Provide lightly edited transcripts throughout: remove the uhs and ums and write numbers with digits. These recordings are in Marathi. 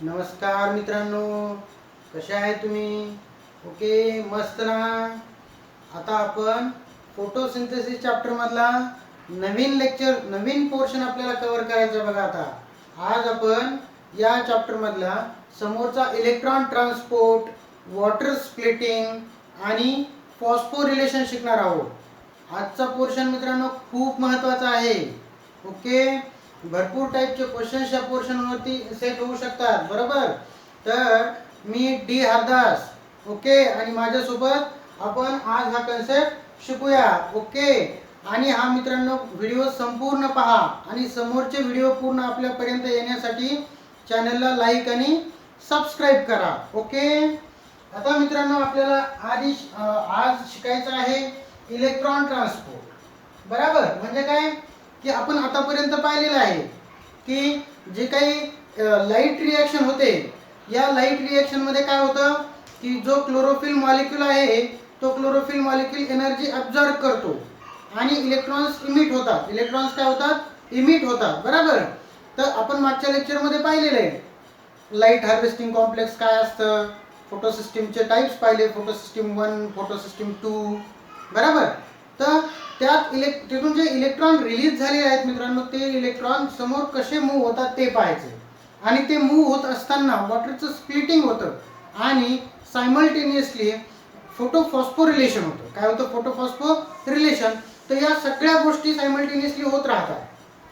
नमस्कार मित्रांनो, कसे आहे तुम्ही? ओके, मस्त ना. आता आपण फोटोसिंथेसिस चॅप्टर मधला नवीन पोर्शन आपल्याला कव्हर करायचा बघा. आता आज आपण या चॅप्टर मधला समोरचा इलेक्ट्रॉन ट्रान्सपोर्ट, वॉटर स्प्लिटिंग आणि फॉस्फोरिलेशन शिकणार आहोत. आजचा पोर्शन मित्रांनो खूप महत्त्वाचा आहे. ओके, भरपूर टाईपचे क्वेश्चन्स या पोर्शनवरती सेट होऊ शकतात, बरोबर. तर मी डी हरदास, ओके, आणि माझ्यासोबत आपण आज हा कन्सेप्ट शिकूया. ओके, आणि हा मित्रांनो व्हिडिओ संपूर्ण पहा आणि समोरचे व्हिडिओ पूर्ण आपल्यापर्यंत येण्यासाठी चॅनलला लाईक आणि सबस्क्राईब करा. ओके, आता मित्रांनो आपल्याला आज शिकायचं आहे इलेक्ट्रॉन ट्रान्सपोर्ट. बरोबर, म्हणजे काय की आपण आतापर्यंत पाहिलेलं आहे की जे काही लाईट रिॲक्शन होते, या लाईट रिॲक्शन मध्ये काय होतं की जो क्लोरोफिल मॉलिक्यूल आहे तो क्लोरोफिल मॉलिक्यूल एनर्जी ॲब्झॉर्ब करतो आणि इलेक्ट्रॉन्स इमिट होतात. इलेक्ट्रॉन्स काय होतात? इमिट होतात, बरोबर. तर आपण मागच्या लेक्चरमध्ये पाहिलेलं आहे लाईट हार्वेस्टिंग कॉम्प्लेक्स काय असतं, फोटो सिस्टीमचे टाइप्स पाहिले, फोटो सिस्टीम 1, फोटो सिस्टीम 2, बरोबर. तर त्यात तिथून जे इलेक्ट्रॉन रिलीज झालेले आहेत मित्रांनो, ते इलेक्ट्रॉन समोर कसे मूव्ह होतात ते पाहायचे. आणि ते मूव्ह होत असताना वॉटरचं स्प्लिटिंग होतं आणि सायमल्टेनियसली फोटोफॉस्फोरिलेशन होतं. काय होतं? फोटोफॉस्फोरिलेशन. तर या सगळ्या गोष्टी सायमल्टेनियसली होत राहतात,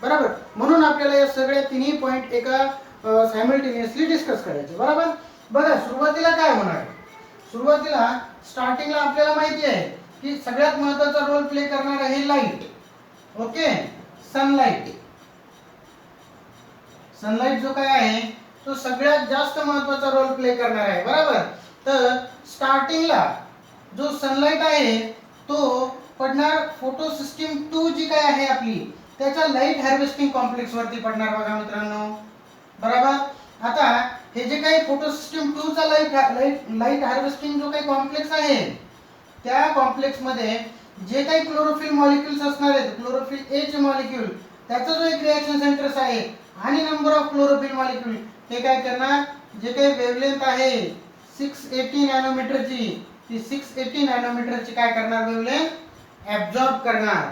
बरोबर. म्हणून आपल्याला या सगळ्या तिन्ही पॉईंट एका सायमल्टेनियसली डिस्कस करायचे, बरोबर. बघा, सुरुवातीला काय होणार आहे? सुरुवातीला स्टार्टिंगला आपल्याला माहिती आहे की सगळ्यात महत्त्वाचा रोल प्ले करणार आहे लाईट. Okay, sunlight. सनलाईट जो काय आहे तो सगळ्यात जास्त महत्त्वाचा रोल प्ले करणार आहे, बरोबर. तर स्टार्टिंगला जो सनलाईट आहे तो पडणार फोटो सिस्टीम 2 जी काय आहे आपली, त्याच्या लाईट हार्वेस्टिंग कॉम्प्लेक्स वरती पडणार बघा मित्रांनो, बरोबर. आता हे जे काही फोटो सिस्टीम 2 चा लाईट हार्वेस्टिंग जो काही कॉम्प्लेक्स आहे, त्या कॉम्प्लेक्स मध्ये जे काही क्लोरोफिल मॉलिक्युल्स असणार आहेत, क्लोरोफिल ए चे मॉलिक्यूल, त्याचा जो एक रिएक्शन सेंटर्स आहे आणि नंबर ऑफ क्लोरोफिल मॉलिक्यूल, हे काय करणार, जे काही वेवलेंथ आहे 680 नॅनोमीटरची, ती 680 नॅनोमीटरची काय करणार, वेवलेंथ ॲब्झॉर्ब करणार,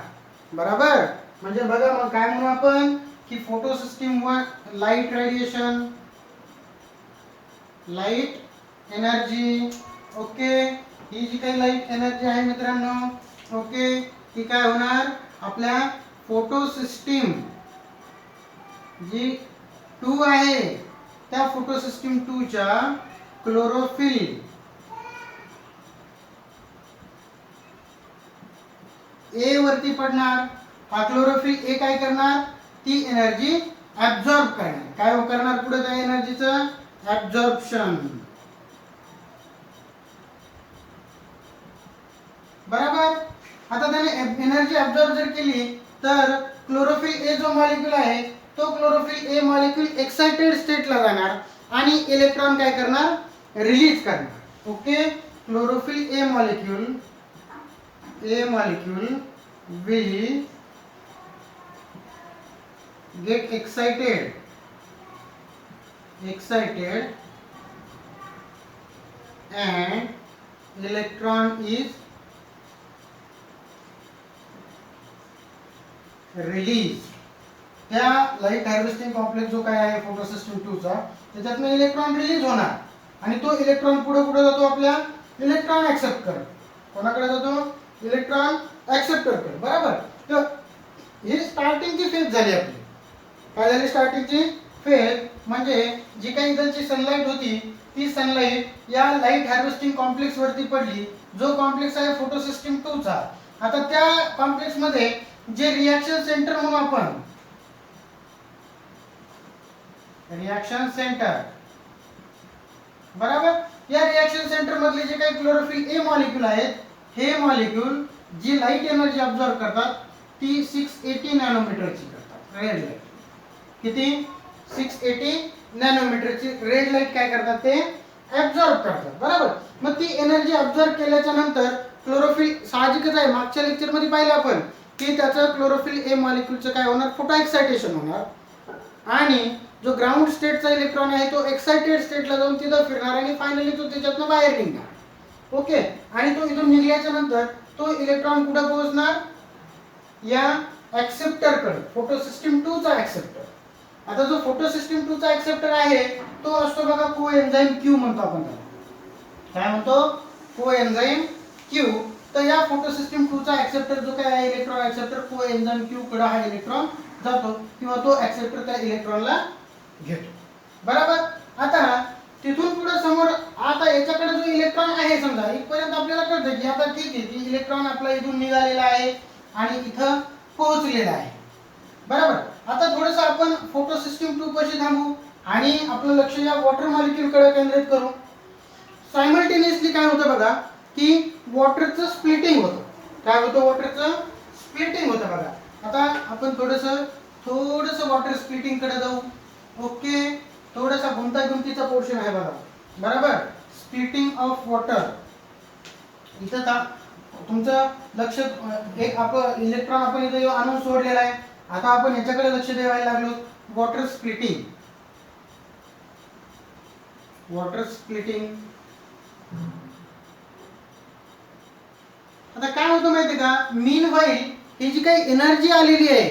बरोबर. म्हणजे बघा मग काय म्हणू आपण की photo system 1 light radiation, light energy. Okay, ही जी काही लाईट एनर्जी आहे मित्रांनो, ओके, ती काय होणार, आपल्या फोटो सिस्टीम जी 2 आहे त्या फोटो सिस्टीम 2 च्या क्लोरोफिल ए वरती पडणार. हा क्लोरोफिल ए काय करणार, ती एनर्जी ॲब्झॉर्ब करणार. काय करणार पुढे त्या एनर्जीचं? ॲब्झॉर्प्शन, बरोबर. आता त्याने एनर्जी ॲब्झॉर्ब जर केली तर क्लोरोफिल ए जो मॉलिक्यूल आहे तो क्लोरोफिल ए मॉलिक्यूल एक्साइटेड स्टेटला जाणार आणि इलेक्ट्रॉन काय करणार, रिलीज करणार. Okay, chlorophyll A molecule will get excited and electron is released. त्या लाईट हार्वेस्टिंग कॉम्प्लेक्स जो काय आहे फोटो सिस्टीम 2 चा, त्याच्यातून इलेक्ट्रॉन रिलीज होणार आणि तो इलेक्ट्रॉन पुढे पुढे जातो आपल्या इलेक्ट्रॉन ऍक्सेप्ट करत. कोणाकडे जातो? इलेक्ट्रॉन ऍक्सेप्ट करतो, बरोबर. तर ही स्टार्टिंगची फेज झाली आपली. काय झाली स्टार्टिंगची फेज? म्हणजे जी काही इथलची सनलाईट होती ती सनलाईट या लाईट हार्वेस्टिंग कॉम्प्लेक्स वरती पडली, जो कॉम्प्लेक्स आहे फोटो सिस्टीम 2 चा. आता त्या कॉम्प्लेक्स मध्ये जे रिॲक्शन सेंटर म्हणून आपण, रिॲक्शन सेंटर, बरोबर. या रिॲक्शन सेंटर मधले जे काही क्लोरोफिल ए मॉलिक्यूल आहेत, हे मॉलिक्यूल जी लाईट एनर्जी ॲब्झॉर्ब करतात ती 680 नॅनोमीटरची करतात. रेड लाईट किती? 680 नॅनोमीटरची रेड लाईट काय करतात, ते ॲब्झॉर्ब करतात, बरोबर. मग ती एनर्जी ॲब्झॉर्ब केल्याच्या नंतर क्लोरोफिल, साहजिकच आहे मागच्या लेक्चर मध्ये पाहिलं आपण की त्याचं क्लोरोफिल ए मॉलिक्यूलचं काय होणार, फोटो एक्सायटेशन होणार आणि जो ग्राउंड स्टेटचा इलेक्ट्रॉन आहे तो एक्साइटेड स्टेटला जाऊन तिथं फिरणार आणि फायनली तो त्याच्यातनं बाहेर निघणार. ओके, आणि तो इथून निघल्याच्या नंतर तो इलेक्ट्रॉन कुठे पोहोचणार, या ऍक्सेप्टर कडे, फोटो सिस्टीम 2 चा ऍक्सेप्टर. आता जो फोटो सिस्टीम 2 चा ऍक्सेप्टर आहे तो असतो बघा कोएन्झाइम क्यू म्हणतो आपण त्याला. काय म्हणतो, कोएन्झाइम क्यू. तर या फोटो सिस्टीम 2 चा ऍक्सेप्टर जो काय आहे इलेक्ट्रॉन ऍक्सेप्टर कोएन्झाइम क्यू कडे हा इलेक्ट्रॉन जातो किंवा तो ऍक्सेप्टर त्या इलेक्ट्रॉनला घेतो. बरोबर. आता तिथून पुढे समोर आता याच्याकडे जो इलेक्ट्रॉन आहे समजा इथपर्यंत आपल्याला कळतं की आता ठीक आहे की इलेक्ट्रॉन आपला इथून निघालेला आहे आणि इथं पोहोचलेला आहे. बरोबर. आता थोडंसं आपण फोटो सिस्टीम 2 पाशी थांबू आणि आपलं लक्ष या वॉटर मॉलिक्यूल कडे केंद्रित करू. सायमल्टेनियसली काय होतं बघा की वॉटरचं स्प्लिटिंग होतं. काय होतं, वॉटरचं स्प्लिटिंग होतं बघा. आता आपण थोडंसं वॉटर स्प्लिटिंग कडे जाऊ. ओके, थोडासा गुंतागुंतीचा पोर्शन आहे बघा. बरोबर. Splitting of water. इथं तुमचं लक्ष एक आपण इलेक्ट्रॉन आपण इथे आणून सोडलेला आहे. आता आपण याच्याकडे लक्ष द्यायला लागलो. Water splitting, water splitting. आता काय होतं माहितीये का, मीन व्हाईल ही जी काही एनर्जी आलेली आहे,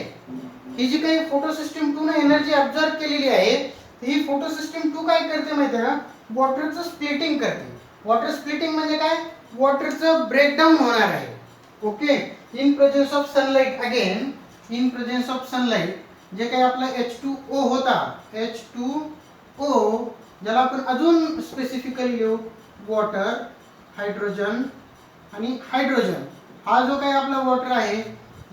ही जी काही फोटो सिस्टीम 2 ने एनर्जी ऑब्झर्व केलेली आहे, ही फोटो सिस्टीम 2 काय करते माहितीये का, वॉटरचं स्प्लिटिंग करते. वॉटर स्प्लिटिंग म्हणजे काय, वॉटरचं ब्रेकडाऊन होणार आहे. Okay, in presence of sunlight. Again in presence of sunlight जे काही आपला H2O होता, H2O ज्याला आपण अजून स्पेसिफिकली लिहू वॉटर, हायड्रोजन आणि हायड्रोजन. हा जो काही आपला वॉटर आहे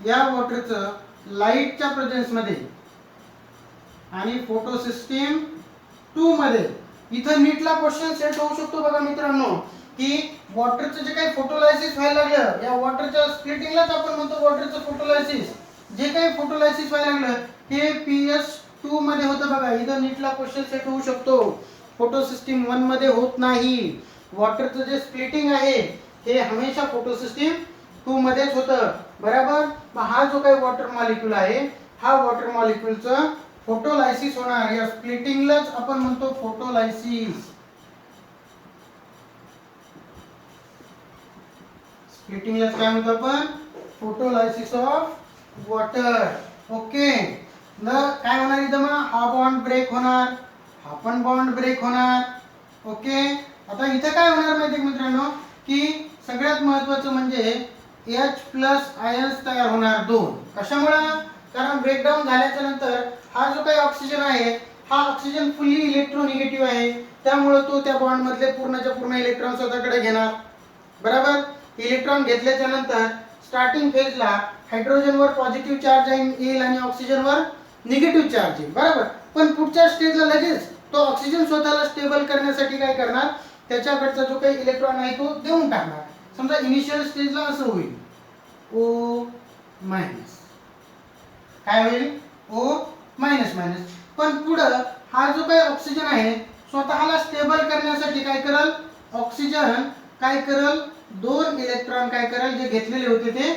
या वॉटरचं लाईटच्या प्रेझेन्स मध्ये आणि फोटो सिस्टीम 2 मध्ये इथं नीटला क्वेश्चन सेट होऊ शकतो बघा मित्रांनो की वॉटरचं जे काही फोटोलायसिस व्हायला लागलं, या वॉटरच्या स्प्लिटिंगलाच आपण म्हणतो वॉटरचं फोटोलायसिस. जे काही फोटोलायसिस व्हायला लागलं हे PS2 मध्ये होतं बघा. इथं नीटला क्वेश्चन सेट होऊ शकतो. फोटो सिस्टीम 1 मध्ये होत नाही. वॉटरचं जे स्प्लिटिंग आहे हे हमेशा फोटो सिस्टीम 2 मध्येच होतं. बरोबर. मग हा जो काही वॉटर मॉलिक्यूल आहे हा वॉटर मॉलिक्यूलचं फोटोलायसिस होणार. या स्प्लिटिंगलाच आपण म्हणतो फोटोलायसिस. स्प्लिटिंगलाच काय म्हणतो आपण, फोटोलायसिस ऑफ वॉटर. ओके, काय होणार इथं, मग हा बॉन्ड ब्रेक होणार, हा पण बॉन्ड ब्रेक होणार. ओके, आता इथं काय होणार माहिती मित्रांनो की सगळ्यात महत्वाचं म्हणजे H+ आयन्स तयार होणार 2. कशामुळे, कारण ब्रेकडाऊन झाल्याच्या नंतर हा जो काही ऑक्सिजन आहे हा ऑक्सिजन फुल्ली इलेक्ट्रोनिगेटिव्ह आहे, त्यामुळे तो त्या बॉन्ड मधले पूर्णच्या पूर्ण इलेक्ट्रॉन स्वतःकडे घेणार. बरोबर. इलेक्ट्रॉन घेतल्याच्या नंतर स्टार्टिंग फेजला हायड्रोजनवर पॉझिटिव्ह चार्ज येईल आणि ऑक्सिजनवर निगेटिव्ह चार्ज येईल. बरोबर. पण पुढच्या स्टेजला लगेच तो ऑक्सिजन स्वतःला स्टेबल करण्यासाठी काय करणार, त्याच्याकडचा जो काही इलेक्ट्रॉन आहे तो देऊन टाकणार. समजा इनिशियल स्टेजला असं होईल O-, काय होईल, O-. पण पुढं हा जो काही ऑक्सिजन आहे स्वतःला स्टेबल करण्यासाठी काय करल, ऑक्सिजन काय करल, 2 इलेक्ट्रॉन काय करल जे घेतलेले होते ते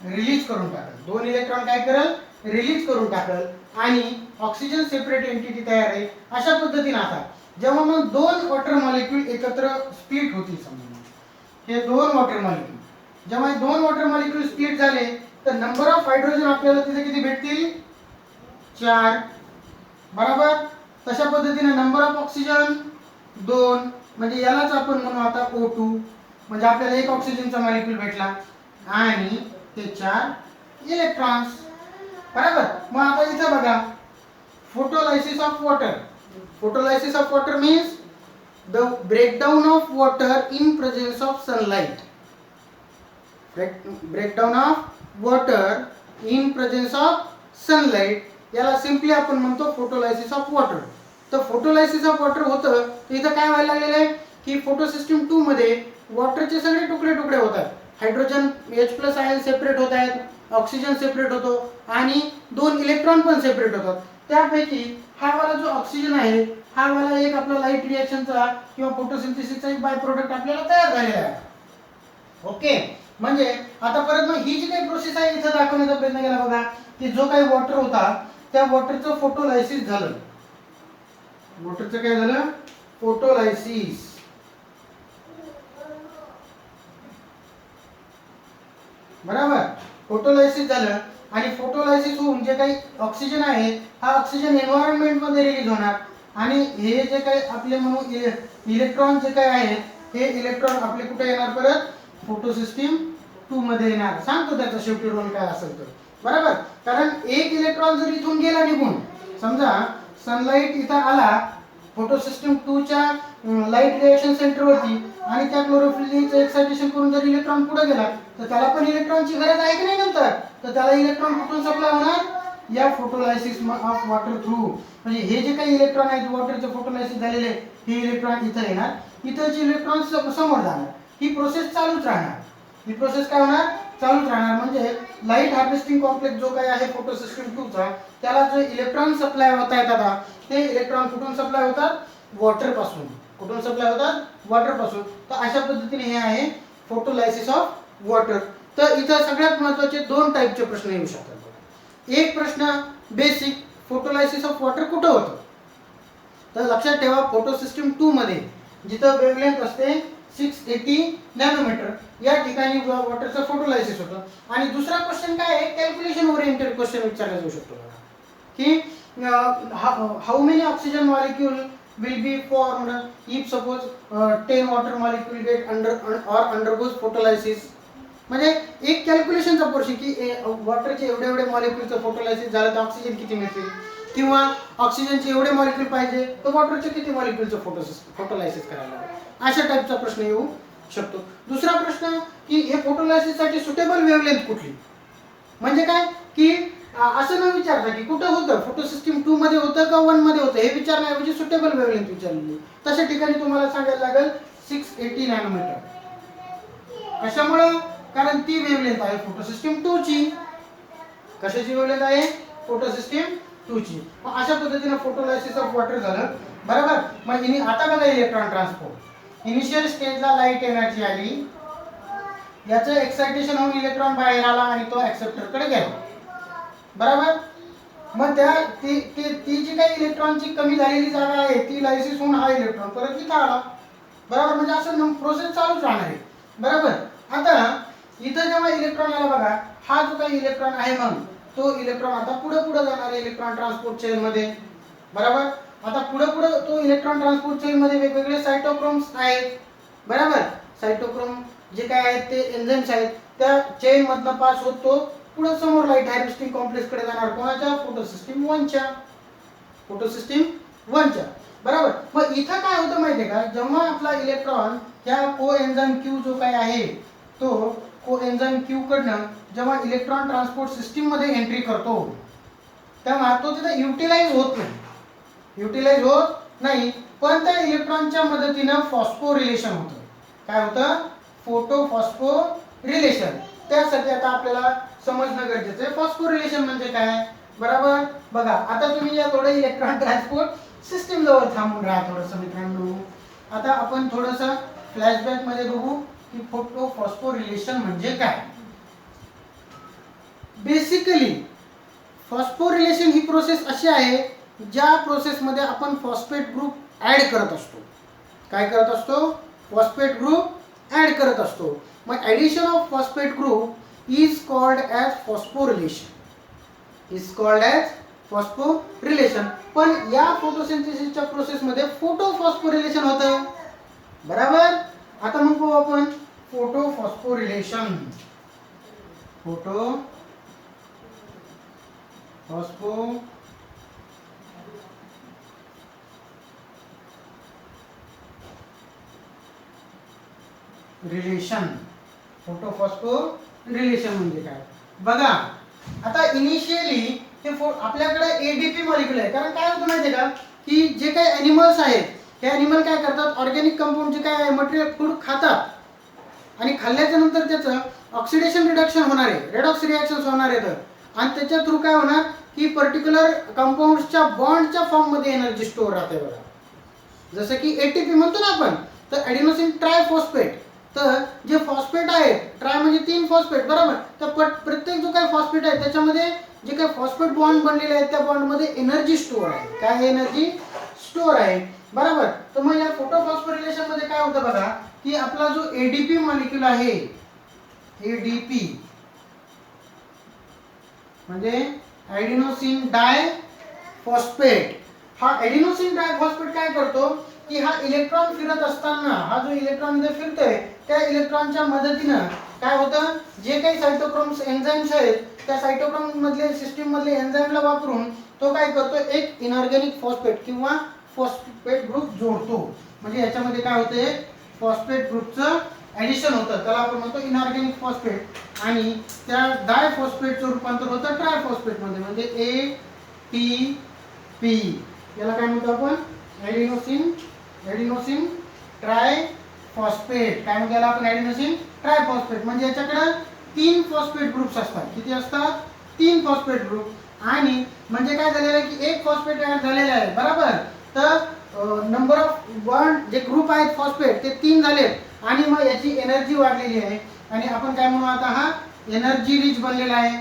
रिलीज करून टाकल. 2 इलेक्ट्रॉन काय करल, रिलीज करून टाकल आणि ऑक्सिजन सेपरेट एंटिटी तयार आहे. अशा पद्धतीने आता जेव्हा मग 2 वॉटर मॉलिक्यूल एकत्र स्प्लिट होतील, समजा हे 2 वॉटर मॉलिक्यूल जेव्हा 2 वॉटर मॉलिक्यूल स्प्लिट झाले तर नंबर ऑफ हायड्रोजन आपल्याला तिथे किती भेटतील, 4. बरोबर. तशा पद्धतीने नंबर ऑफ ऑक्सिजन 2, म्हणजे यालाच आपण म्हणू आता O2. म्हणजे आपल्याला एक ऑक्सिजनचा मॉलिक्यूल भेटला आणि ते 4 इलेक्ट्रॉन्स. बरोबर. मग आता इथे बघा photolysis of water. Photolysis of water means the breakdown of water in presence of sunlight. Breakdown of water in presence of sunlight याला सिंपली आपण म्हणतो फोटोलायसिस ऑफ वॉटर. तर फोटोलायसिस ऑफ वॉटर होतं तर इथं काय व्हायला लागलेलं आहे की फोटो सिस्टीम 2 मध्ये वॉटरचे सगळे तुकडे तुकडे होतात. हायड्रोजन H+ आयन सेपरेट होत आहेत, ऑक्सिजन सेपरेट होतो आणि 2 इलेक्ट्रॉन पण सेपरेट होतात. त्यापैकी हा वाला जो ऑक्सिजन आहे हा वाला एक आपला लाईट रिएक्शनचा किंवा फोटोसिंथेसिसचा एक बाय प्रोडक्ट आपल्याला तयार झालेला आहे. ओके, म्हणजे आता परत मग ही जी काही प्रोसेस आहे इथं दाखवण्याचा प्रयत्न केला बघा की जो काही वॉटर होता त्या वॉटरचं फोटोलायसिस झालं. वॉटरचं काय झालं? फोटोलायसिस. बरोबर, फोटोलायसिस झालं आणि फोटोलायसिस होऊन जे काही ऑक्सिजन आहे हा ऑक्सिजन एन्व्हायरमेंट मध्ये रिलीज होणार आणि हे जे काही आपले म्हणून इलेक्ट्रॉन जे काही आहेत हे इलेक्ट्रॉन आपले कुठे येणार? परत फोटोसिस्टीम 2 मध्ये येणार. सांगतो त्याचा शेवटी रोल काय असेल तर. बरोबर, कारण एक इलेक्ट्रॉन जर इथून गेला निघून, समजा सनलाइट इथं आला फोटोसिस्टीम 2 च्या लाईट रिएक्शन सेंटर वरती आणि त्या क्लोरोफिलचं एक्सायटेशन करून जर इलेक्ट्रॉन पुढे गेला तर त्याला पण इलेक्ट्रॉनची गरज आहे की नाही नंतर? तर त्याला इलेक्ट्रॉन कुठून सप्लाय होणार? या फोटोलायसिस ऑफ वॉटर थ्रू. म्हणजे हे जे काही इलेक्ट्रॉन आहेत वॉटरचे फोटोलायसिस झालेले हे इलेक्ट्रॉन इथं येणार, इथंचे इलेक्ट्रॉन समोर जाणार. ही प्रोसेस चालूच राहणार. ही प्रोसेस काय होणार? चालूच राहणार. म्हणजे लाईट हार्वेस्टिंग कॉम्प्लेक्स जो काही आहे फोटोसिस्टीम 2 चा, त्याला जो इलेक्ट्रॉन सप्लाय होत आहेत आता ते इलेक्ट्रॉन कुठून सप्लाय होतात? वॉटर पासून. कुठून सप्लाय होतात? वॉटर पासून. तर अशा पद्धतीने हे आहे फोटोलायसिस ऑफ वॉटर. तर इथं सगळ्यात महत्त्वाचे दोन टाईपचे प्रश्न येऊ शकतात. एक प्रश्न बेसिक, फोटोलायसिस ऑफ वॉटर कुठं होतं? तर लक्षात ठेवा फोटोसिस्टीम 2 मध्ये जिथं वेव्हलेंथ असते 680 नॅनोमीटर या ठिकाणी वॉटरचं फोटोलायसिस होतं. आणि दुसरा क्वेश्चन काय आहे? कॅल्क्युलेशन ओरिएंटेड क्वेश्चन विचारला जाऊ शकतो की how many oxygen molecule will be formed if suppose 10 water molecule get undergoes photolysis. म्हणजे एक कॅल्क्युलेशनचा पोर्शन की वॉटरचे एवढे मॉलिक्यूलचं फोटोलायसिस झालं तर ऑक्सिजन किती मिळतील, किंवा ऑक्सिजनचे एवढे मॉलिक्यूल पाहिजे तर वॉटरचे किती मॉलिक्यूलचं फोटोलायसिस करायला लागेल. अशा टाईपचा प्रश्न येऊ शकतो. दुसरा प्रश्न की हे फोटोलायसिससाठी सुटेबल वेव्हलेंथ कुठली? म्हणजे काय की असं न विचारता की कुठं होतं, फोटोसिस्टीम 2 मध्ये होतं का 1 मध्ये होतं हे विचारण्याऐवजी सुटेबल वेव्हलेंथ विचारली. तशा ठिकाणी तुम्हाला सांगायला लागेल 680 नॅनोमीटर. कशामुळे? कारण ती वेव्हलेंथ आहे फोटोसिस्टीम 2 ची. कशाची वेव्हलेंथ आहे? फोटोसिस्टीम 2 ची. मग अशा पद्धतीने फोटोलायसिस ऑफ वॉटर झालं. बरोबर. मग आता बघा इलेक्ट्रॉन ट्रान्सपोर्ट. इनिशियल स्टेजला लाईट एनर्जी आली, याचं एक्साइटेशन होऊन इलेक्ट्रॉन बाहेर आला आणि तो ऍक्सेप्टरकडे गेला. बरोबर. मग ती जी काही इलेक्ट्रॉनची कमी झालेली जागा आहे ती लायसिस होऊन हा इलेक्ट्रॉन परत इथं आला. बरोबर. म्हणजे असं प्रोसेस चालूच राहणार आहे. बरोबर. आता इथं जेव्हा इलेक्ट्रॉन आला बघा, हा जो काही इलेक्ट्रॉन आहे मग तो इलेक्ट्रॉन आता पुढे जाणार आहे इलेक्ट्रॉन ट्रान्सपोर्ट चेन मध्ये. बरोबर. आता पुढे तो इलेक्ट्रॉन ट्रान्सपोर्ट चेन मध्ये वेगवेगळे सायटोक्रोम्स आहेत. बरोबर. सायटोक्रोम जे काय आहेत ते एन्झाइम्स आहेत, त्या चेन मधनं पास होतो पुढे समोर लाईट हार्वेस्टिंग कॉम्प्लेक्स कडे जाणार. कोणाच्या? फोटोसिस्टीम 1 च्या. फोटोसिस्टीम 1 च्या. बरोबर. मग इथं काय होतं माहितीये का, जेव्हा आपला इलेक्ट्रॉन ह्या कोएन्झाइम क्यू जो काय आहे तो कोएन्झाइम क्यू कडनं जेव्हा इलेक्ट्रॉन ट्रान्सपोर्ट सिस्टीम मध्ये एंट्री करतो तेव्हा तो तिथे युटिलाइज होत नाही. पण त्या इलेक्ट्रॉनच्या मदतीनं फॉस्फोरिलेशन होतं. काय होतं? Photo phosphorylation. त्यासाठी आता आपल्याला समजणं गरजेचं आहे फॉस्फोरिलेशन म्हणजे काय. बरोबर. बघा आता तुम्ही या थोडं इलेक्ट्रॉन ट्रान्सपोर्ट सिस्टीम जवळ थांबून राहा थोडंसं मित्रांनो. आता आपण थोडंसं फ्लॅशबॅक मध्ये बघू की फोटो फॉस्फोरिलेशन म्हणजे काय. बेसिकली फॉस्फोरिलेशन ही प्रोसेस अशी आहे ज्या प्रोसेस मध्ये आपण फॉस्फेट ग्रुप ऍड करत असतो. काय करत असतो? फॉस्फेट ग्रुप ऍड करत असतो. मग addition of phosphate group is called as phosphorylation. पण या फोटोसिंथेसिसच्या प्रोसेस मध्ये फोटो फॉस्फोरिलेशन होतं. बरोबर. आता मग पाहू आपण फोटो फॉस्फोरिलेशन. फोटो फॉस्फोरिलेशन म्हणजे काय बघा. आता इनिशियली हे आपल्याकडे एडीपी मॉलिक्यूल आहे. कारण काय होतं माहितीये का की जे काही ॲनिमल्स आहेत हे ॲनिमल काय करतात, ऑर्गॅनिक कंपाऊंड जे काय मटेरियल फूड खातात आणि खाल्ल्याच्या नंतर त्याचं ऑक्सिडेशन रिडक्शन होणार आहे, रेडॉक्स रिॲक्शन्स होणार आहेत आणि त्याच्या थ्रू काय होणार की पर्टिक्युलर कंपाऊंड्सच्या बॉन्डच्या फॉर्म मध्ये एनर्जी स्टोअर राहते. बघा जसं की एटीपी म्हणतो ना आपण, तर ॲडिनोसिन ट्रायफॉस्फेट. तर जे फॉस्फेट आहे, ट्राय म्हणजे 3 फॉस्फेट. बरोबर. तर प्रत्येक जो काही फॉस्फेट आहे त्याच्यामध्ये जे काही फॉस्फेट बॉन्ड बनलेले आहेत त्या बॉन्ड मध्ये एनर्जी स्टोअर आहे. काय एनर्जी स्टोर आहे, बरोबर. तर मग या फोटोफॉस्फोरिलेशन मध्ये काय होतं बघा, की आपला जो एडीपी मॉलिक्यूल आहे, एडीपी म्हणजे ॲडेनोसिन डाय फॉस्फेट, हा ॲडेनोसिन डाय फॉस्फेट काय करतो की हा इलेक्ट्रॉन फिरत असताना हा जो इलेक्ट्रॉन इथे फिरतोय त्या इलेक्ट्रॉनच्या मदतीनं काय होतं, जे काही सायटोक्रोम्स एन्झाईम्स आहेत त्या सायटोक्रोम मधले सिस्टीम मधले एन्झाईमला वापरून तो काय करतो, एक इनऑर्गॅनिक फॉस्फेट किंवा फॉस्फेट ग्रुप जोडतो. म्हणजे याच्यामध्ये काय होते, फॉस्फेट ग्रुपचं ऍडिशन होतं, त्याला आपण म्हणतो इनऑर्गॅनिक फॉस्फेट. आणि त्या डाय फॉस्फेटचं रूपांतर होतं ट्रायफॉस्फेट मध्ये, म्हणजे ATP. याला काय म्हणतो आपण, ॲडेनोसिन ट्रायफॉस्फेट. काय म्हणतो याला आपण, ॲडेनोसिन ट्रायफॉस्फेट. म्हणजे याच्याकडे 3 फॉस्फेट ग्रुप्स असतात. किती असतात, 3 फॉस्फेट ग्रुप. आणि म्हणजे काय झालेलं आहे की एक फॉस्फेट ऍड झालेला आहे, बरोबर. तर नंबर ऑफ बॉन्ड जे ग्रुप आहेत फॉस्फेट ते 3 झाले आणि मग याची एनर्जी वाढलेली आहे आणि आपण काय म्हणू आता, हा एनर्जी रिच बनलेला आहे,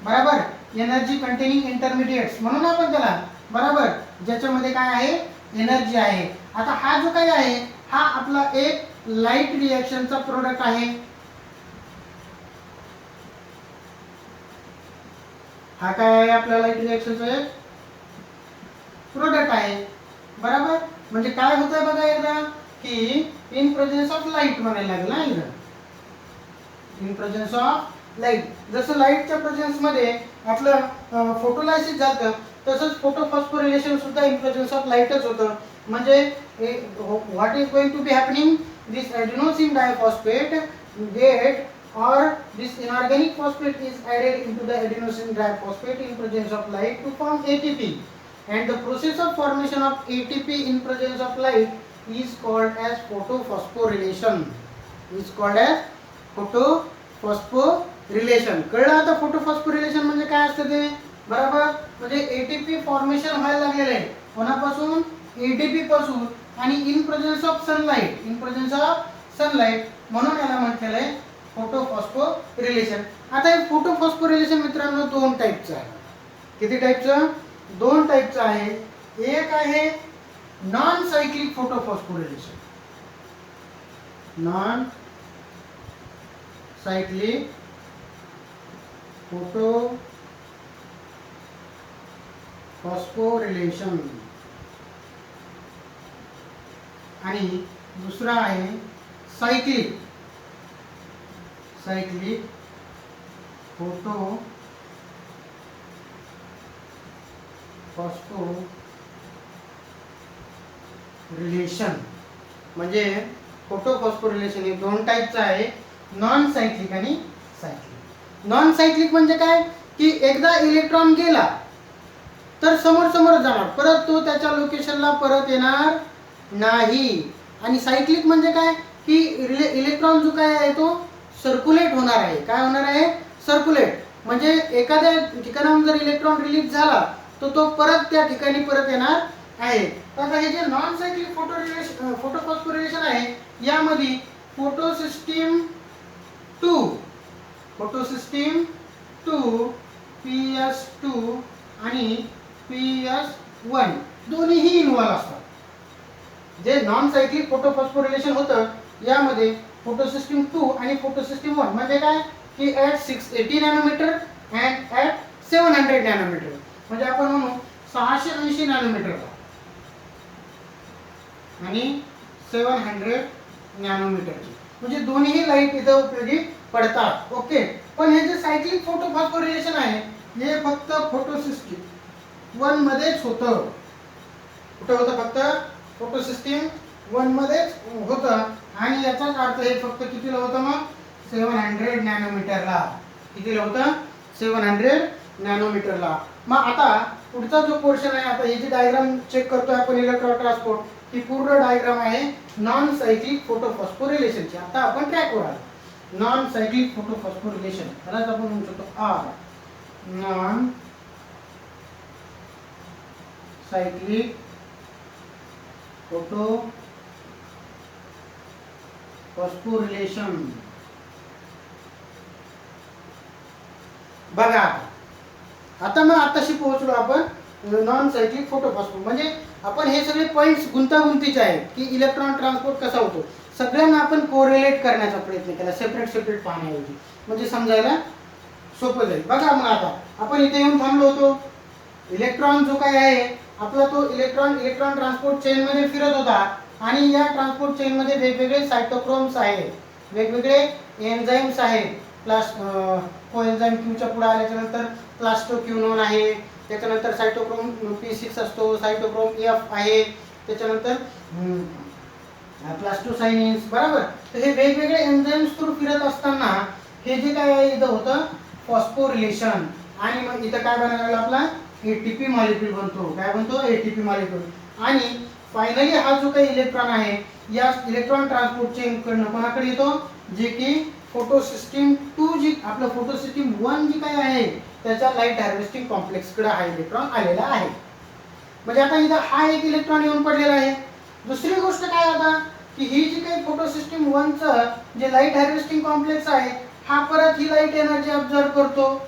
बरोबर. एनर्जी कंटेनिंग इंटरमिडिएट्स म्हणून आपण त्याला, बरोबर, ज्याच्यामध्ये काय आहे, एनर्जी आहे. आता हा जो काही आहे हा आपला एक लाईट रिएक्शनचा प्रोडक्ट आहे. हा काय आहे, आपल्या लाईट रिएक्शनचा एक प्रोडक्ट आहे, बरोबर. म्हणजे काय होतंय बघा एकदा, की इन प्रेझेन्स ऑफ लाईट म्हणायला लागेल ना एकदा, इन प्रेझेन्स ऑफ लाईट. जसं लाईटच्या प्रेझेन्स मध्ये आपलं फोटोलायसिस झालं तसंच फोटोफॉस्फोरिलेशन सुद्धा इन प्रेझेन्स ऑफ लाईटच होतं. म्हणजे what is going to be happening, this adenosine diphosphate get or this inorganic phosphate is added into the adenosine diphosphate in presence of light to form ATP, and the process of formation of ATP in presence of light is called as photophosphorylation. Is called as photophosphorylation. कळलं आता फोटोफॉस्फोरिलेशन म्हणजे काय असतं ते, बरोबर. म्हणजे ATP फॉर्मेशन व्हायला लागलेलं आहे कोणापासून, ATP पासून, आणि in presence of sunlight, in presence of sunlight, म्हणून याला म्हटलेलं आहे फोटोफॉस्फोरिलेशन. आता हे फोटोफॉस्फोरिलेशन मित्रांनो 2 टाईपचं आहे. किती टाईपचं, 2 टाईपचं आहे. एक आहे non cyclic photophosphorylation, non cyclic photophosphorylation, आणि दुसरा आहे सायक्लिक फोटोफॉस्फोरिलेशन. म्हणजे फोटोफॉस्फोरिलेशन हे 2 टाईपचं आहे, नॉन सायक्लिक आणि सायक्लिक. नॉन सायक्लिक म्हणजे काय, की एकदा इलेक्ट्रॉन गेला तर समोर जाणार, परत तो त्याच्या लोकेशनला परत येणार नाही. आणि सायक्लिक म्हणजे काय, की इलेक्ट्रॉन जो काय आहे तो सर्क्युलेट होणार आहे. काय होणार आहे, सर्क्युलेट. म्हणजे एखाद्या ठिकाणाहून जर इलेक्ट्रॉन रिलीज झाला तर तो परत त्या ठिकाणी परत येणार आहे. तर हे जे नॉन सायक्लिक फोटोफॉस्फोरिलेशन आहे यामध्ये फोटोसिस्टीम 2 PS2 आणि PS1 दोन्हीही इन्व्हॉल्व असतात. जे नॉन सायक्लिक फोटोफॉस्फोरिलेशन होतं यामध्ये फोटोसिस्टीम 2 आणि फोटोसिस्टीम 1 म्हणजे काय, की at 680 nanometre and at 700 nanometre. म्हणजे आपण म्हणू 680 नॅनोमीटरला आणि 700 नॅनोमीटरची. म्हणजे दोन्ही लाईट इथं उपयोगी पडतात, ओके. पण हे जे सायक्लिक फोटोफॉस्फोरिलेशन आहे हे फक्त फोटोसिस्टीम 1 मध्येच होतं. कुठं होतं, फक्त फोटोसिस्टीम 1 मध्येच होतं. आणि याचाच अर्थ हे फक्त कितीला होतं, मग 700 नॅनोमीटरला. कितीला होतं, 700 नॅनोमीटरला. मग आता पुढचा जो पोर्शन आहे, आता ही जी डायग्राम चेक करतोय आपण इलेक्ट्रॉन ट्रान्सपोर्ट, ही पूर्ण डायग्राम आहे नॉन सायक्लिक फोटोफॉस्फोरिलेशनची. आता आपण ट्रॅकवर आलो. नॉन सायक्लिक फोटोफॉस्फोरिलेशन त्यालाच आपण म्हणू शकतो आर, नॉन सायक्लिक फोटोफॉस्फोरिलेशन. बघा आता मग आताशी पोहोचलो आपण नॉन सायक्लिक फोटोफॉस्फोर. म्हणजे आपण हे सगळे पॉईंट्स गुंतागुंतीचे आहेत की इलेक्ट्रॉन ट्रान्सपोर्ट कसा होतो सगळ्यांना आपण कोरिलेट करण्याचा प्रयत्न केला, सेपरेट पाहण्याऐवजी, म्हणजे समजायला सोपं जाईल. बघा मग आता आपण इथे येऊन थांबलो होतो. इलेक्ट्रॉन जो काय आहे आपला तो इलेक्ट्रॉन ट्रान्सपोर्ट चेन मध्ये फिरत होता आणि या ट्रान्सपोर्ट चेन मध्ये वेगवेगळे सायटोक्रोम्स आहेत, वेगवेगळे एन्झाईम्स आहेत. कोएन्झाईम क्यूच्या पुढे आल्याच्या नंतर प्लास्टोक्युनोन आहे, त्याच्यानंतर सायटोक्रोम P6 असतो, सायटोक्रोम F आहे, त्याच्यानंतर प्लास्टोसायनिन्स. बरोबर. तर हे वेगवेगळे एन्झाईम्स थ्रू फिरत असताना हे जे काय आहे इथं होतं फॉस्फोरिलेशन आणि मग इथं काय बनायला आपला एटीपी मॉलिक्यूल बनतो. काय बनतो? ATP molecule. आणि फायनली हा जो काही इलेक्ट्रॉन आहे या इलेक्ट्रॉन ट्रान्सपोर्ट चेन कडनं कोणाकडे येतो, जे की फोटोसिस्टीम 2 जी आपलं फोटोसिस्टीम 1 जी काय आहे त्याच्या लाईट हार्वेस्टिंग कॉम्प्लेक्स कडे हा इलेक्ट्रॉन आलेला आहे. म्हणजे आता इथं हा एक इलेक्ट्रॉन येऊन पडलेला आहे. दुसरी गोष्ट काय आता की ही जी काही फोटोसिस्टीम 1 चं जे लाईट हार्वेस्टिंग कॉम्प्लेक्स आहे हा परत ही लाईट एनर्जी ऑब्झर्व करतो.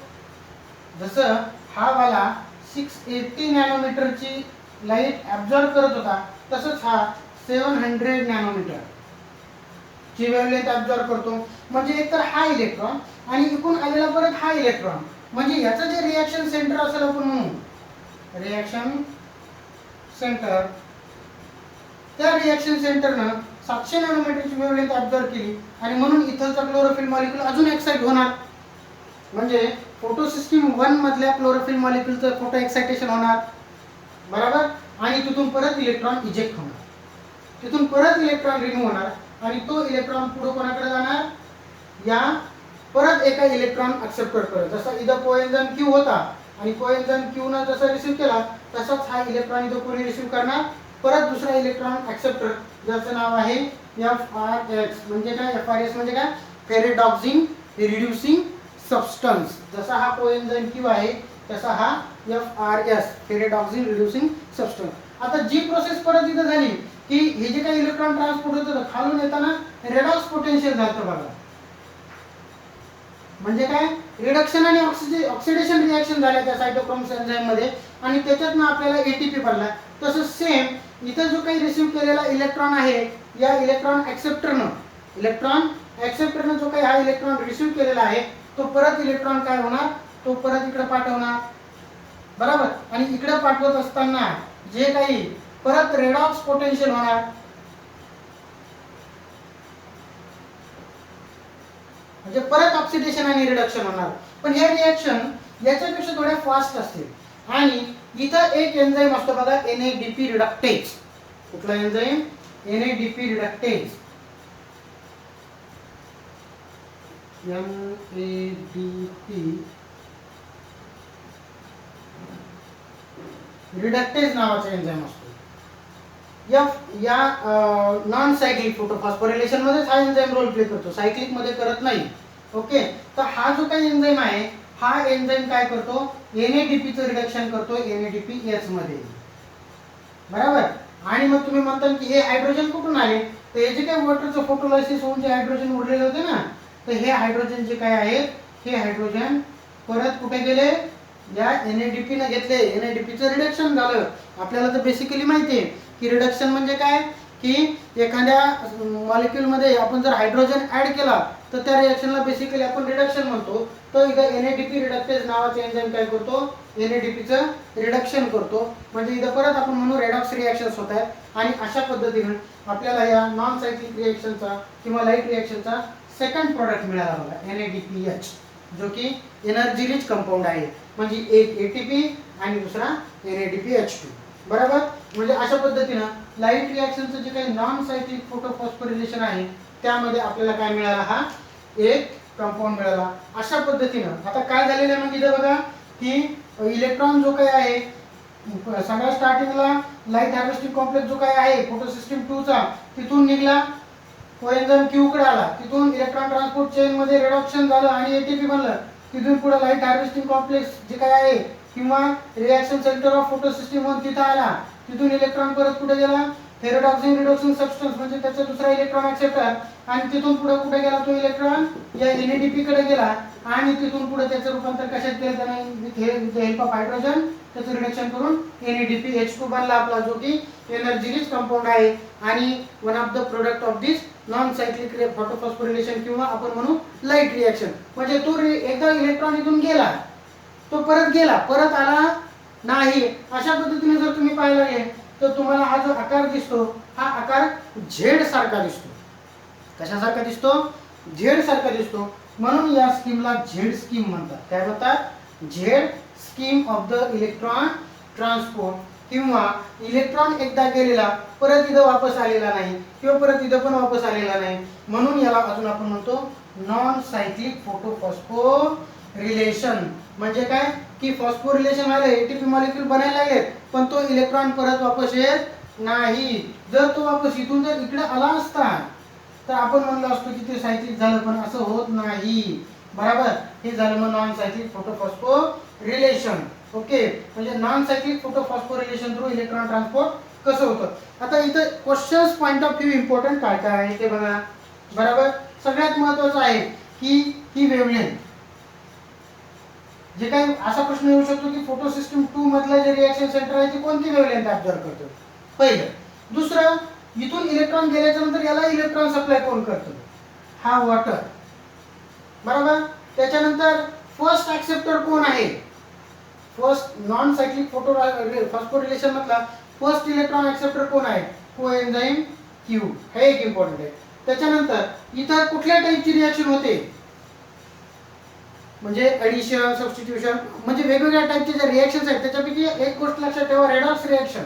जसं हा वाला 680 नॅनोमीटरची लाईट ऑब्झर्व करत होता तसंच हा 700 नॅनोमीटर ची वेव्हलेंथ ऑब्झर्व करतो. म्हणजे एकतर हा इलेक्ट्रॉन आणि इकडून आलेला परत हा इलेक्ट्रॉन, म्हणजे याचं जे रिएक्शन सेंटर असेल आपण म्हणू रिएक्शन सेंटर, त्या रिएक्शन सेंटरनं 700 नॅनोमीटरची वेव्हलेंथ ऑब्झर्व केली आणि म्हणून इथलचा क्लोरोफिल मॉलिक्यूल अजून एक्साइट होणार. म्हणजे फोटोसिस्टीम 1 मधल्या क्लोरोफिल मॉलिक्यूलचं फोटो एक्साइटेशन होणार. बरोबर. आणि तिथून परत इलेक्ट्रॉन इजेक्ट होणार, तिथून परत इलेक्ट्रॉन रिमूव्ह होणार आणि तो इलेक्ट्रॉन पुढे कोणाकडे जाणार, या परत एका इलेक्ट्रॉन ऍक्सेप्टर करत. जसा इथं कोएन्झाइम Q होता आणि कोएन्झाइम Q न जसा रिसीव्ह केला तसाच हा इलेक्ट्रॉन इथं कोणी रिसीव्ह करणार, परत दुसरा इलेक्ट्रॉन ऍक्सेप्टर ज्याचं नाव आहे FRS. म्हणजे काय FRS म्हणजे काय फेरेडॉक्सिन रिड्युसिंग सबस्टन्स. जसा हा कोएन्झाइम Q आहे तसा हा FRS फेरेडॉक्सिन रिड्युसिंग सबस्टन्स. आता जी प्रोसेस परत इथं झाली की हे जे काही इलेक्ट्रॉन ट्रान्सपोर्ट होतं खालून येताना रेडॉक्स पोटेन्शियल झालं बघा. म्हणजे काय रिडक्शन आणि ऑक्सिडेशन रिएक्शन झाल्या त्या सायटोक्रोम एन्झाईम मध्ये आणि त्याच्यातनं आपल्याला एटीपी बनला. तसंच सेम इथं जो काही रिसीव्ह केलेला इलेक्ट्रॉन आहे या इलेक्ट्रॉन ऍक्सेप्टरनं जो काही हा इलेक्ट्रॉन रिसीव्ह केलेला आहे तो परत इलेक्ट्रॉन काय होणार, तो परत इकडे पाठवणार. बरोबर. आणि इकडे पाठवत असताना जे काही परत रेडॉक्स पोटेन्शियल होणार. म्हणजे परत ऑक्सिडेशन आणि रिडक्शन होणार. पण हे रिएक्शन याच्यापेक्षा थोड्या फास्ट असतील. आणि इथं एक एन्झाईम असतो बघा NADP रिडक्टेज. कुठला enzyme? NADP reductase. NADP reductase नावाचा एन्झाईम असतो. या नॉन सायक्लिक फोटोफॉस्फोरिलेशन मध्ये हा एन्झाईम रोल प्ले करतो, सायक्लिक मध्ये करत नाही. ओके. तर हा जो काही एन्झाईम आहे हा एन्झाईम काय करतो NADP चं रिडक्शन करतो NADPH मध्ये. बरोबर. आणि मग तुम्ही म्हणता की हे हायड्रोजन कुठून आले, तर हे जे काही वॉटरचं फोटोलायसिस होऊन जे हायड्रोजन उरलेले होते ना, तर हे हायड्रोजन जे काय आहेत हे हायड्रोजन परत कुठे गेले, या NADP ने घेतले. NADP चं रिडक्शन झालं. आपल्याला तर बेसिकली माहिती आहे की रिडक्शन म्हणजे काय की एखाद्या मॉलिक्यूल मध्ये आपण जर हायड्रोजन ऍड केला तर त्या रिएक्शनला बेसिकली आपण रिडक्शन म्हणतो. तर इथं NADP रिडक्टेज नावाचे एन्झाईम काय करतो, NADP चं रिडक्शन करतो. म्हणजे इथं परत आपण म्हणू रेडॉक्स रिएक्शन्स होत आहेत. आणि अशा पद्धतीने आपल्याला या नॉन सायक्लिक रिएक्शनचा किंवा लाईट रिएक्शनचा सेकंड प्रोडक्ट मिळाला बघा NADPH, जो की एनर्जी रिच कंपाऊंड आहे. म्हणजे एक ATP आणि दुसरा NADPH2. बरोबर. म्हणजे अशा पद्धतीनं लाईट रिएक्शनचं जे काही नॉन सायक्लिक फोटोफॉस्फोरिलेशन आहे त्यामध्ये आपल्याला काय मिळाला, हा एक कंपाऊंड मिळाला. अशा पद्धतीनं आता काय झालेलं आहे मग इथं बघा की इलेक्ट्रॉन जो काही आहे सगळ्या स्टार्टिंगला लाईट हार्वेस्टिंग कॉम्प्लेक्स जो काही आहे फोटोसिस्टीम 2 चा तिथून निघला, कोएन्झाइम Q कडे आला, तिथून इलेक्ट्रॉन ट्रान्सपोर्ट चेन मध्ये रिडक्शन झालं आणि ATP बनलं. तिथून पुढे लाईट हार्वेस्टिंग कॉम्प्लेक्स जे काय आहे किंवा रिएक्शन सेंटर ऑफ फोटोसिस्टीम 1 तिथं आला, तिथून इलेक्ट्रॉन परत कुठे गेला फेरोडॉक्सिन रिडक्शन सबस्टन्स म्हणजे त्याचा दुसरा इलेक्ट्रॉन ऍक्सेप्टर आणि तिथून पुढे कुठे गेला तो इलेक्ट्रॉन या NADP कडे गेला आणि तिथून पुढे त्याचं रूपांतर कशात केलं त्याने विथ हेल्प ऑफ हायड्रोजन त्याचं रिडक्शन करून NADPH2 बनला आपला जो की एनर्जी रिच कंपाऊंड आहे आणि one of the product of this non cyclic photophosphorylation किंवा आपण म्हणू लाईट रिएक्शन म्हणजे तो एकदा इलेक्ट्रॉन इथून गेला तो परत आला नाही अशा पद्धतीने जर तुम्ही पाहिलं गेले तर तुम्हाला हा जो आकार दिसतो हा आकार झेड सारखा दिसतो कशासारखा दिसतो झेड सारखा दिसतो म्हणून या स्कीमला झेड स्कीम म्हणतात काय म्हणतात Z scheme of the electron transport किंवा इलेक्ट्रॉन एकदा गेलेला परत इथं वापस आलेला नाही किंवा परत इथं पण वापस आलेला नाही म्हणून याला अजून आपण म्हणतो नॉन सायक्लिक फोटोफॉस्फोरिलेशन म्हणजे काय की फॉस्फोरिलेशन व्हायला एटीपी मॉलिक्यूल बनायला लागले पण तो इलेक्ट्रॉन परत वापस येत नाही जर तो वापस इथून जर इकडे आला असता तर आपण म्हणलो असतो की ते सायक्लिक झालं पण असं होत नाही बरोबर हे झालं मग नॉन सायक्लिक फोटोफॉस्फोरिलेशन ओके म्हणजे non cyclic photophosphorylation through electron transport कसं होतं आता इथं questions point of view important काय काय आहे ते बघा बरोबर सगळ्यात महत्त्वाचं आहे की ही वेवलेंथ जे काही असा प्रश्न येऊ शकतो की फोटो सिस्टम 2 मधलं जे रिएक्शन सेंटर आहे ते कोणती वेवलेंथ ऑब्झर्व करतो पहिलं दुसरं इथून इलेक्ट्रॉन गेल्याच्या नंतर याला इलेक्ट्रॉन सप्लाय कोण करतो हा वॉटर बरोबर त्याच्यानंतर फर्स्ट ऍक्सेप्टर कोण आहे फर्स्ट नॉन सायक्लिक फॉस्फोरिलेशन मधला फर्स्ट इलेक्ट्रॉन ऍक्सेप्टर कोण आहे कोएन्झाइम Q हे एक इम्पॉर्टंट आहे त्याच्यानंतर इथं कुठल्या टाइपची रिएक्शन होते म्हणजे एडिशन सबस्टिट्यूशन म्हणजे वेगवेगळ्या टाइपचे जे रिएक्शन्स आहेत त्याच्यापैकी एक गोष्ट लक्षात ठेवा रेडॉक्स रिएक्शन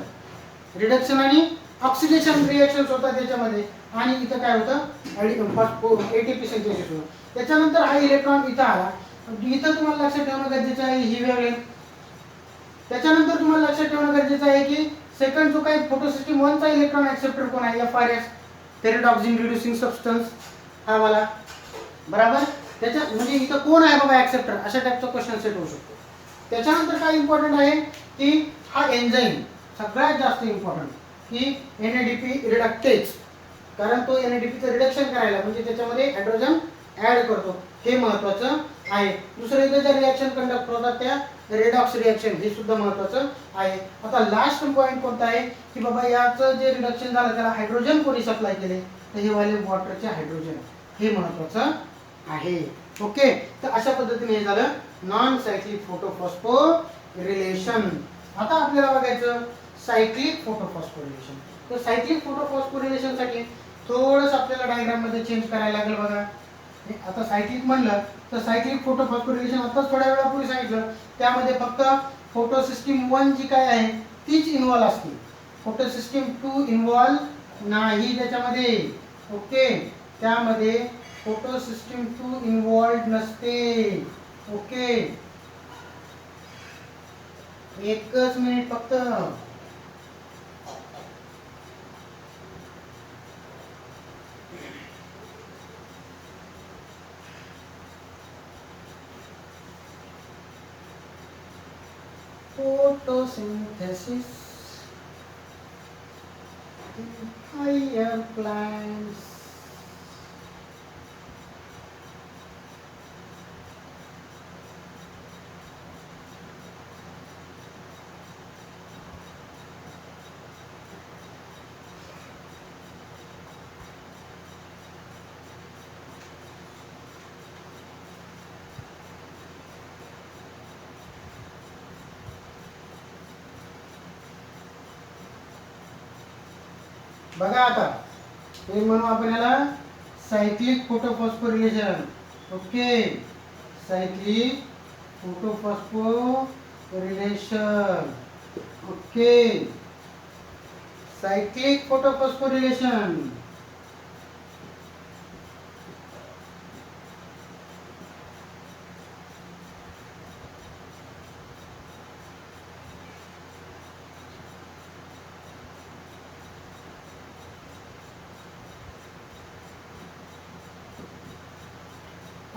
रिडक्शन आणि ऑक्सिडेशन रिएक्शन्स होतात त्याच्यामध्ये आणि इथं काय होतं एटीपी सिंथेसिस होतं त्याच्यानंतर हा इलेक्ट्रॉन इथं आला इथं तुम्हाला लक्षात ठेवणं गरजेचं आहे ही वेवलेंथ त्याच्यानंतर तुम्हाला लक्षात ठेवणं गरजेचं आहे की सेकंड जो काही फोटो सिस्टम 1 चा इलेक्ट्रॉन ऍक्सेप्टर कोण आहे FRS फेरोडॉक्सिन रिड्युसिंग सबस्टन्स हा वाला बरोबर त्याच्या म्हणजे इथं कोण आहे बाबा ऍक्सेप्टर अशा टाइपचा क्वेश्चन सेट होऊ शकतो त्याच्यानंतर काय इम्पॉर्टंट आहे की हा एन्झाइम सगळ्यात जास्त इम्पॉर्टंट की NADP रिडक्टेज कारण तो NADP चं रिडक्शन करायला म्हणजे त्याच्यामध्ये हायड्रोजन ऍड करतो हे महत्त्वाचं आहे दुसरं इथे जे रिएक्शन कंडक्ट होतात त्या रेडॉक्स रिएक्शन हे सुद्धा महत्त्वाचं आहे आता लास्ट पॉइंट कोणता आहे की बाबा याचं जे रिडक्शन झालं त्याला हायड्रोजन कोणी सप्लाय केले तर हे वाले वॉटरचे हायड्रोजन हे महत्त्वाचं आहे ओके तर अशा पद्धतीने हे झालं नॉन सायक्लिक फोटोफॉस्फोरिलेशन आता आपल्याला बघायचं सायक्लिक फोटोफॉस्फोरिलेशन तर सायक्लिक फोटोफॉस्फोरिलेशन साठी थोडंसं आपल्याला डायग्राम मध्ये चेंज करायला लागेल बघा आता सायक्लिक म्हणलं तर सायक्लिक फोटोफॉस्फोरिलेशन आताच थोड्या वेळापूर्वी सांगितलं त्यामध्ये फक्त फोटो सिस्टीम 1 जी काय आहे तीच इन्व्हॉल्व असते फोटो सिस्टीम 2 इन्व्हॉल्व नाही त्याच्यामध्ये ओके त्यामध्ये फोटो सिस्टीम 2 इन्व्हॉल्व नसते ओके एकच मिनिट फक्त photosynthesis in higher plants बघा आता हे म्हणू आपण याला cyclic photophosphorylation okay cyclic photophosphorylation okay cyclic photophosphorylation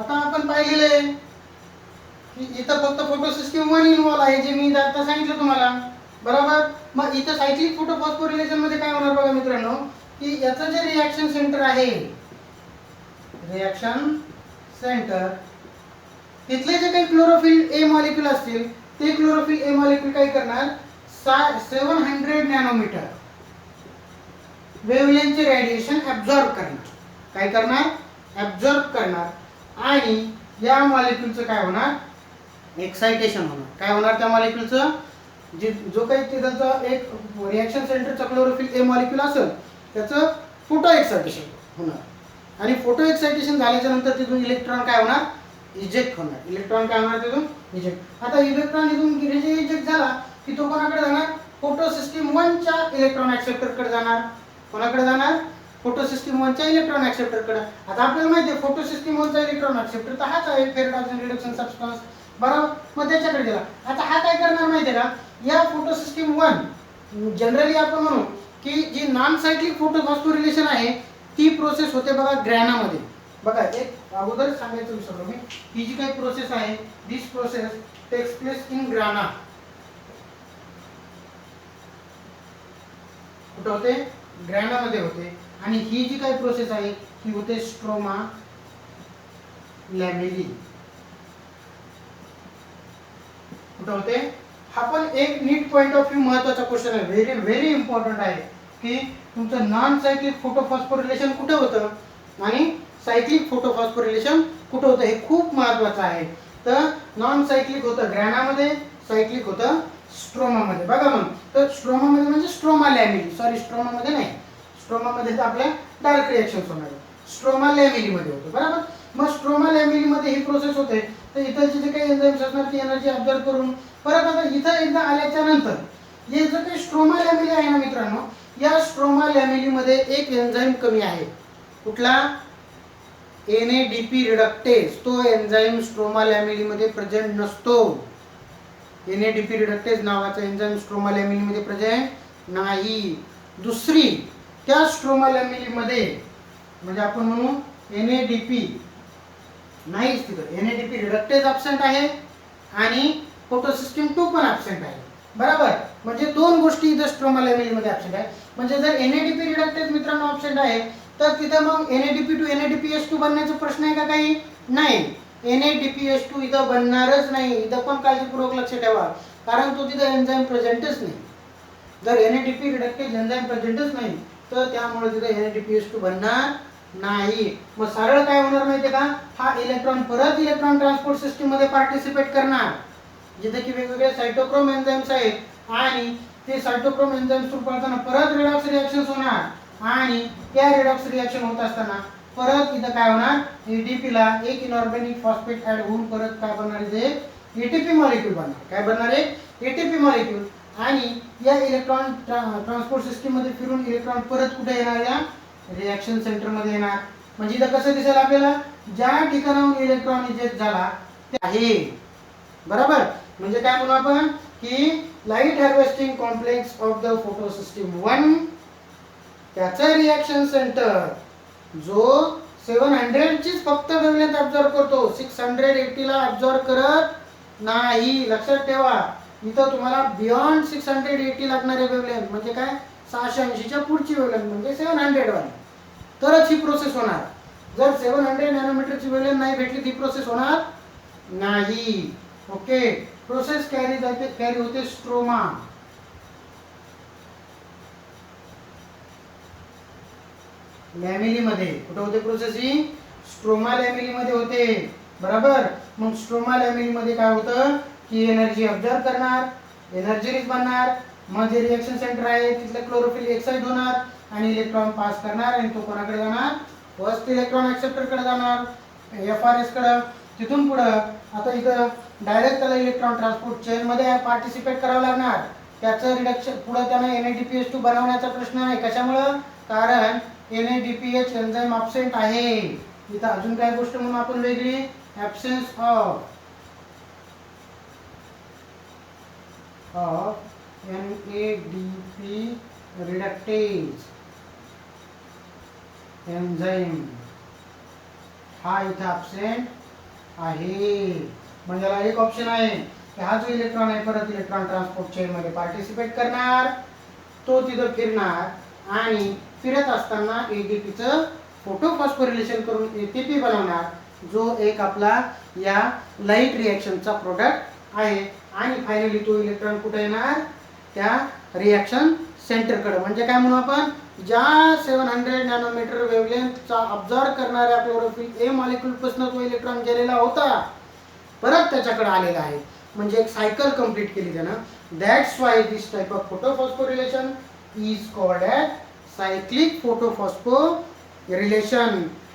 आता आपण पाहिलेलं आहे की इथं फक्त फोटो सिस्टीम 1 इन्व्हॉल्व आहे जे मी आता सांगितलं तुम्हाला बरोबर. मग इथं सायक्लिक फोटोफॉस्फोरिलेशन मध्ये काय होणार बघा मित्रांनो, की याचं जे रिॲक्शन सेंटर आहे, रिॲक्शन सेंटर, तिथले जे काही क्लोरोफिल ए मॉलिक्यूल असतील ते क्लोरोफिल ए मॉलिक्यूल काय करणार, 700 नॅनोमीटर वेव्हलेंथचे रेडिएशन ऍब्झॉर्ब करणार. काय करणार, ऍब्झॉर्ब करणार. आणि या मॉलिक्यूलचं काय होणार, एक्साइटेशन होणार. काय होणार त्या मॉलिक्यूलचं, जो काही तिथलचा एक रिॲक्शन सेंटरचा क्लोरोफिल ए मॉलिक्यूल असेल त्याचं फोटो एक्साइटेशन होणार. आणि फोटो एक्साइटेशन झाल्याच्या नंतर तिथून इलेक्ट्रॉन काय होणार, इजेक्ट होणार. इलेक्ट्रॉन काय होणार तिथून, इजेक्ट. आता इलेक्ट्रॉन इथून इजेक्ट झाला की तो कोणाकडे जाणार, फोटो सिस्टीम 1 च्या इलेक्ट्रॉन ऍक्सेप्टरकडे जाणार. कोणाकडे जाणार, फोटो सिस्टीम 1 च्या इलेक्ट्रॉन ऍक्सेप्टरकडे. आता आपल्याला माहिती आहे फोटो सिस्टीम 1 चा इलेक्ट्रॉन ऍक्सेप्टर तर हाच आहे, फेरेट ऑक्साईड रिडक्शन सबस्टन्स. बरोबर. मग त्याच्याकडे गेला. आता हा काय करणार माहिती आहे का, या फोटो सिस्टीम 1 जनरली आपण म्हणू की जी नॉन सायक्लिक फोटोफॉस्फोरिलेशन आहे ती प्रोसेस होते बघा ग्रॅनामध्ये. बघा एक अगोदर सांगायचं विसरलो मी, ही जी काही प्रोसेस आहे, this process takes place in grana. कुठे होते, ग्रॅनामध्ये होते. आणि ही जी काही प्रोसेस आहे ही होते स्ट्रोमा लॅमेली. कुठे होते, हा पण एक नीट पॉइंट ऑफ व्ह्यू महत्वाचा क्वेश्चन आहे, व्हेरी व्हेरी इम्पॉर्टंट आहे की तुमचं नॉन सायक्लिक फोटोफॉस्फोरिलेशन कुठे होतं आणि सायक्लिक फोटोफॉस्फोरिलेशन कुठे होतं, हे खूप महत्वाचं आहे. तर नॉन सायक्लिक होतं ग्रॅनामध्ये, सायक्लिक होतं स्ट्रोमामध्ये. बघा मग, तर स्ट्रोमामध्ये म्हणजे स्ट्रोमा लॅमेली, सॉरी स्ट्रोमामध्ये नाही, स्ट्रोमामध्ये तर आपल्या डायरेक्ट रिएक्शन्स होणार, स्ट्रोमा लॅमेलीमध्ये होतं. बरोबर. मग स्ट्रोमा लॅमेलीमध्ये ही प्रोसेस होते. तर इथलचे जे काही एन्झाईम्स असणार ती एनर्जी ऑब्झर्व करून परत आता इथं एकदा आल्याच्या नंतर हे जो काही स्ट्रोमा लॅमेली आहे ना मित्रांनो, या स्ट्रोमा लॅमेलीमध्ये एक एन्झाईम कमी आहे. कुठला, NADP रिडक्टेज. तो एन्झाईम स्ट्रोमा लॅमेलीमध्ये प्रेझेंट नसतो. NADP रिडक्टेज नावाचा एन्झाईम स्ट्रोमा लॅमेलीमध्ये प्रेझेंट नाही. दुसरी, त्या स्ट्रोमा लॅमेलीमध्ये म्हणजे आपण म्हणू NADP नाहीच, तिथं NADP रिडक्टेज ॲब्सेंट आहे आणि फोटो सिस्टीम 2 पण ॲब्सेंट आहे. बरोबर. म्हणजे दोन गोष्टी इथं स्ट्रोमा लॅमेलीमध्ये ॲब्सेंट आहे. म्हणजे जर NADP रिडक्टेज मित्रांनो ॲब्सेंट आहे तर तिथं मग NADP टू NADPH2 बनण्याचा प्रश्न आहे का, काही नाही. NADPH2 इथं बनणारच नाही. इथं पण काळजीपूर्वक लक्ष ठेवा, कारण तो तिथं एन्झाईम प्रेझेंटच नाही. जर NADP रिडक्टेज एन्झाईम प्रेझेंटच नाही तर त्यामुळे तिथं NADPH2 बनणार नाही. मग सरळ काय होणार माहितीये का, हा इलेक्ट्रॉन परत इलेक्ट्रॉन ट्रान्सपोर्ट सिस्टीम मध्ये पार्टिसिपेट करणार, जिथे की वेगवेगळे सायटोक्रोम एन्झाईम्स आहेत आणि ते सायटोक्रोम एन्झाईम्स थ्रू पळताना परत रिडॉक्स रिॲक्शन्स होणार आणि त्या रिडॉक्स रिॲक्शन होत असताना परत इथं काय होणार, ADP ला एक इनऑर्गॅनिक फॉस्फेट ऍड होऊन परत काय बनणार आहे, ATP मॉलिक्यूल बनणार. काय बनणार आहे, ATP मॉलिक्यूल. आणि या इलेक्ट्रॉन ट्रान्सपोर्ट सिस्टीम मध्ये फिरून इलेक्ट्रॉन परत कुठे येणार, या रिॲक्शन सेंटर मध्ये येणार. म्हणजे इथं कसं दिसेल आपल्याला, ज्या ठिकाणाहून इलेक्ट्रॉन इजेक्ट झाला ते आहे. बरोबर. म्हणजे काय म्हणू आपण की light harvesting complex of the photo system 1 त्याचा रिॲक्शन सेंटर जो 700 चीच फक्त वेव्हलेंथ ऍब्झॉर्ब करतो, 680 ला ऍब्झॉर्ब करत नाही. लक्षात ठेवा, इथं तुम्हाला बियॉन्ड 680 लागणारे वेव्हलेंथ म्हणजे काय, 680 च्या पुढची वेव्हलेंथ म्हणजे 700 वाली, तरच ही प्रोसेस होणार. जर 700 नॅनोमीटरची वेव्हलेंथ नाही भेटली ती प्रोसेस होणार नाही. ओके. प्रोसेस कॅरी होते स्ट्रोमा. लॅमेली मध्ये. कुठे होते प्रोसेस ही, स्ट्रोमा लॅमेली मध्ये होते. बरोबर. मग स्ट्रोमा लॅमेली मध्ये काय होतं की एनर्जी ऑब्झर्व करणार, एनर्जी रिच बनणार. मग जे रिएक्शन सेंटर आहे तिथलं क्लोरोफिल एक्साइट होणार आणि इलेक्ट्रॉन पास करणार आणि तो कोणाकडे जाणार, फर्स्ट इलेक्ट्रॉन ऍक्सेप्टर कडे जाणार, FRS कडे. तिथून पुढं आता इथं डायरेक्ट त्याला इलेक्ट्रॉन ट्रान्सपोर्ट चेन मध्ये पार्टिसिपेट करावं लागणार. त्याचं रिडक्शन पुढे त्यांना NADPH2 बनवण्याचा प्रश्न नाही. कशामुळं, कारण NADPH एन्झाईम ॲब्सेंट आहे. इथं अजून काय गोष्ट म्हणून आपण वेगळी, absence of NADP reductase enzyme हा इथं ॲब्सेंट आहे. म्हणजे याला एक ऑप्शन आहे की हा जो इलेक्ट्रॉन आहे परत इलेक्ट्रॉन ट्रान्सपोर्ट चेन मध्ये पार्टिसिपेट करणार, तो तिथं फिरणार आणि फिरत असताना एटीपीचं फोटोफॉस्फोरिलेशन करून एटीपी बनवणार, जो एक आपला या लाईट रिएक्शनचा प्रोडक्ट आहे. आणि फायनली तो इलेक्ट्रॉन कुठे येणार, त्या रिएक्शन सेंटरकडे. म्हणजे काय म्हणू आपण, ज्या 700 नॅनोमीटर वेव्हलेंथचा ऑब्झर्व करणाऱ्या क्लोरोफिल ए मॉलिक्यूल पासून तो इलेक्ट्रॉन गेलेला होता, परत त्याच्याकडे आलेला आहे. म्हणजे एक सायकल कंप्लीट केली त्यानं. That's why this type of photophosphorylation is called as cyclic photophosphorylation.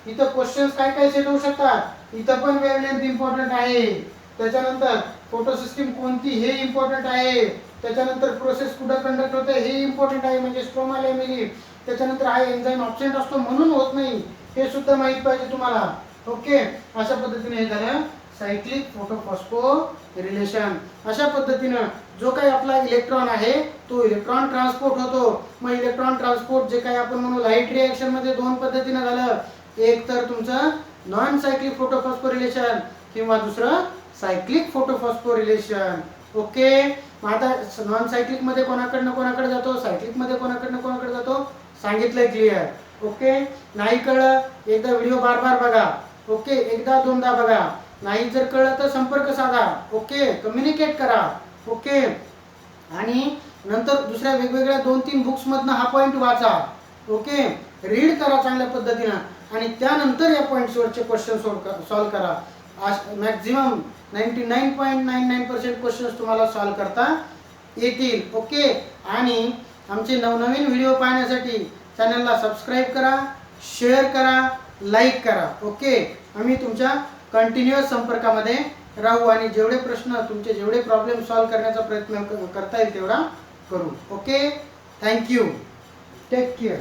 इथं क्वेश्चन्स काय काय सेट होऊ शकतात. इथं पण वेव्हलेंथ इम्पॉर्टंट आहे, त्याच्यानंतर फोटो सिस्टीम कोणती हे इम्पॉर्टंट आहे, त्याच्यानंतर प्रोसेस कुठं कंडक्ट होते हे इम्पॉर्टंट आहे, म्हणजे स्ट्रोमा लॅमिनी. त्याच्यानंतर हा एन्झाईम ऑब्सेंट असतो म्हणून होत नाही हे सुद्धा माहित पाहिजे तुम्हाला. ओके, अशा पद्धतीने हे झालं सायक्लिक फोटोफॉस्फोरिलेशन. अशा पद्धतीनं जो काही आपला इलेक्ट्रॉन आहे तो इलेक्ट्रॉन ट्रान्सपोर्ट होतो. मग इलेक्ट्रॉन ट्रान्सपोर्ट जे काही आपण म्हणू लाईट रिएक्शन मध्ये दोन पद्धतीनं झालं, एक तर तुमचं नॉन सायक्लिक फोटोफॉस्फोरिलेशन किंवा दुसरं सायक्लिक फोटोफॉस्फोरिलेशन. ओके, मग आता नॉन सायक्लिक मध्ये कोणाकडनं कोणाकडे जातो, सायक्लिक मध्ये कोणाकडनं कोणाकडे जातो सांगितलंय क्लिअर. ओके, नाही कळलं एकदा व्हिडिओ बार बार बघा. ओके, एकदा दोनदा बघा. नाही जर कळलं तर संपर्क साधा. ओके, कम्युनिकेट करा. ओके, आणि नंतर दुसऱ्या वेगवेगळ्या 2-3 बुक्स मधनं हा पॉइंट वाचा. ओके, रीड करा चांगल्या पद्धतीनं आणि त्यानंतर या पॉइंट्सवरचे क्वेश्चन सॉल्व करा. मॅक्झिमम 99.99% क्वेश्चन्स तुम्हाला सॉल्व करता येतील. ओके, आणि आमचे नवनवीन व्हिडिओ पाहण्यासाठी चॅनलला सबस्क्राईब करा, शेअर करा, लाईक करा. ओके, आम्ही तुमच्या कंटिन्युअस संपर्कामध्ये राहू आणि जेवढे प्रश्न तुमचे जेवढे प्रॉब्लेम सॉल्व करण्याचा प्रयत्न करता येईल तेवढा करू. Okay, thank you, take care.